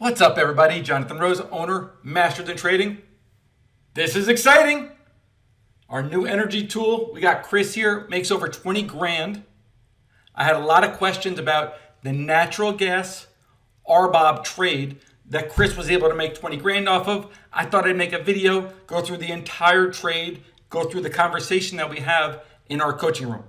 What's up, everybody? Jonathan Rose, owner, Masters in Trading. This is exciting. Our new energy tool. We got Chris here, makes over 20 grand. I had a lot of questions about the natural gas RBOB trade that Chris was able to make 20 grand off of. I thought I'd make a video, go through the entire trade, go through the conversation that we have in our coaching room.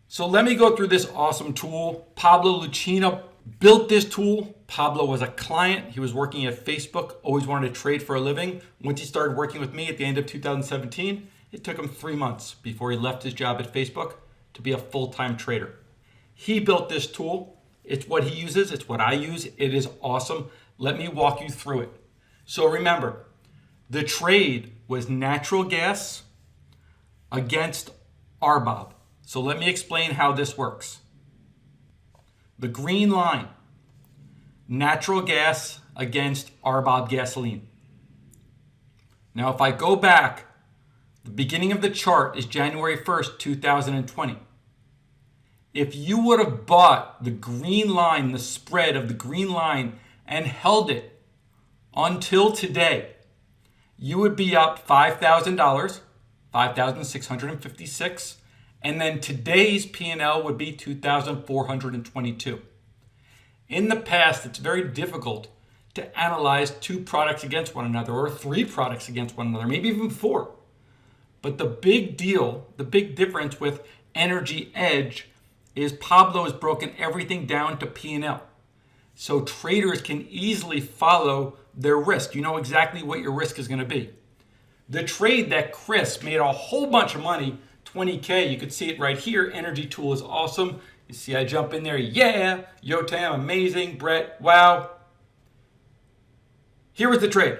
So let me go through this awesome tool. Pablo Lucina built this tool. Pablo was a client. He was working at Facebook, always wanted to trade for a living. Once he started working with me at the end of 2017, it took him 3 months before he left his job at Facebook to be a full-time trader. He built this tool. It's what he uses. It's what I use. It is awesome. Let me walk you through it. So remember, the trade was natural gas against RBOB. So let me explain how this works. The green line, natural gas against RBOB gasoline. Now, if I go back, the beginning of the chart is January 1st, 2020. If you would have bought the green line, the spread of the green line, and held it until today, you would be up $5,000, $5,656. And then today's P&L would be $2,422. In the past, it's very difficult to analyze 2 products against one another or 3 products against one another, maybe even 4. But the big deal, the big difference with Energy Edge is Pablo has broken everything down to P&L. So traders can easily follow their risk. You know exactly what your risk is going to be. The trade that Chris made a whole bunch of money, 20K, you could see it right here. Energy tool is awesome. You see I jump in there, yeah, Yotam, amazing, Brett, wow. Here was the trade.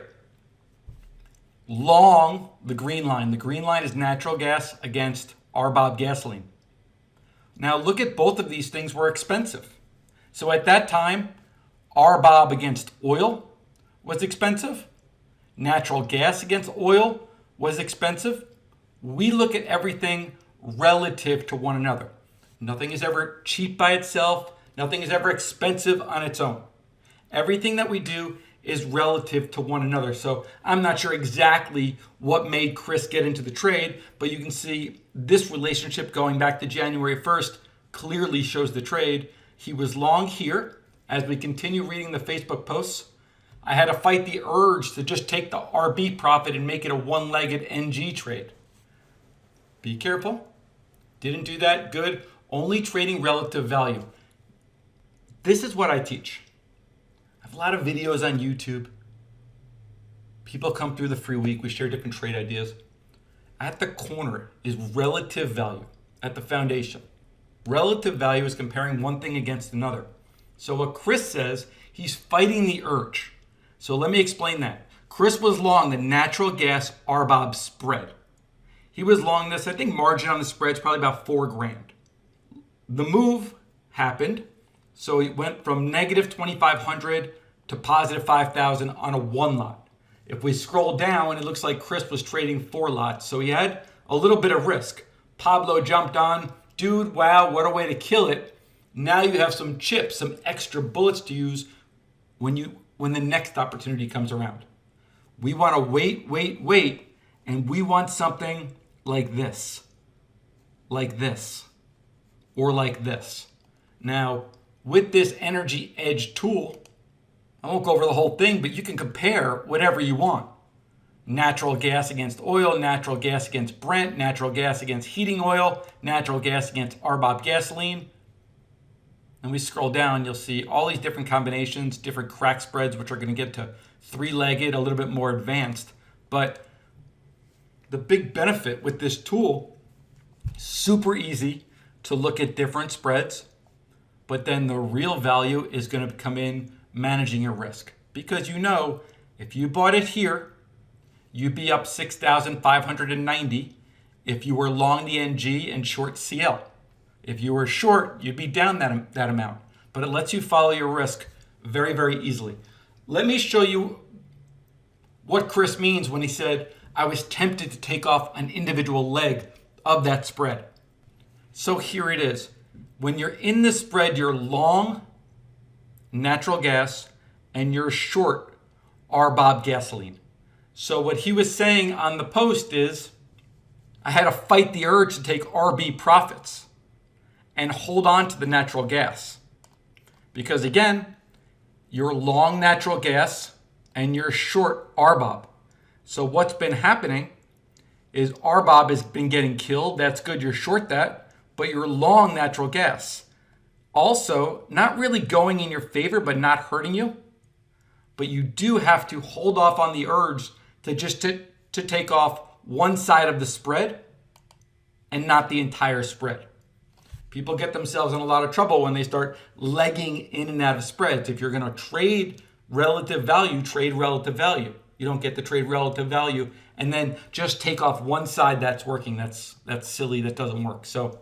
Long the green line. The green line is natural gas against RBOB gasoline. Now look at both of these things were expensive. So at that time, RBOB against oil was expensive. Natural gas against oil was expensive. We look at everything relative to one another. Nothing is ever cheap by itself. Nothing is ever expensive on its own. Everything that we do is relative to one another. So I'm not sure exactly what made Chris get into the trade, but you can see this relationship going back to January 1st clearly shows the trade. He was long here. As we continue reading the Facebook posts, I had to fight the urge to just take the RB profit and make it a one-legged NG trade. Be careful. Didn't do that. Good. Only trading relative value. This is what I teach. I have a lot of videos on YouTube. People come through the free week. We share different trade ideas. At the corner is relative value at the foundation. Relative value is comparing one thing against another. So what Chris says, he's fighting the urge. So let me explain that. Chris was long the natural gas RBOB spread. He was long this, I think margin on the spread is probably about 4 grand. The move happened, so it went from negative 2,500 to positive 5,000 on a 1 lot. If we scroll down, it looks like Chris was trading 4 lots, so he had a little bit of risk. Pablo jumped on, dude, wow, what a way to kill it. Now you have some chips, some extra bullets to use when the next opportunity comes around. We want to wait, and we want something like this, or like this. Now, with this Energy Edge tool, I won't go over the whole thing, but you can compare whatever you want. Natural gas against oil, natural gas against Brent, natural gas against heating oil, natural gas against RBOB gasoline. And we scroll down, you'll see all these different combinations, different crack spreads, which are going to get to 3-legged, a little bit more advanced. But the big benefit with this tool, super easy to look at different spreads, but then the real value is going to come in managing your risk. Because you know, if you bought it here, you'd be up 6,590 if you were long the NG and short CL. If you were short, you'd be down that amount. But it lets you follow your risk very, very easily. Let me show you what Chris means when he said, I was tempted to take off an individual leg of that spread. So here it is. When you're in the spread, you're long natural gas and you're short RBOB gasoline. So what he was saying on the post is, I had to fight the urge to take RB profits and hold on to the natural gas. Because again, you're long natural gas and you're short RBOB. So what's been happening is RBOB has been getting killed. That's good, you're short that, but you're long natural gas. Also, not really going in your favor, but not hurting you. But you do have to hold off on the urge to take off one side of the spread and not the entire spread. People get themselves in a lot of trouble when they start legging in and out of spreads. If you're going to trade relative value, trade relative value. You don't get to trade relative value and then just take off one side that's working. That's silly. That doesn't work. So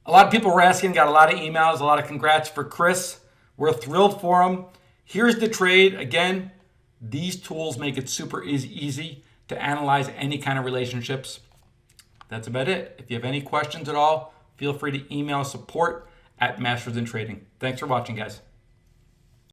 a lot of people were asking, got a lot of emails, a lot of congrats for Chris. We're thrilled for him. Here's the trade. Again, these tools make it super easy to analyze any kind of relationships. That's about it. If you have any questions at all, feel free to email support@mastersinTrading. Thanks for watching, guys.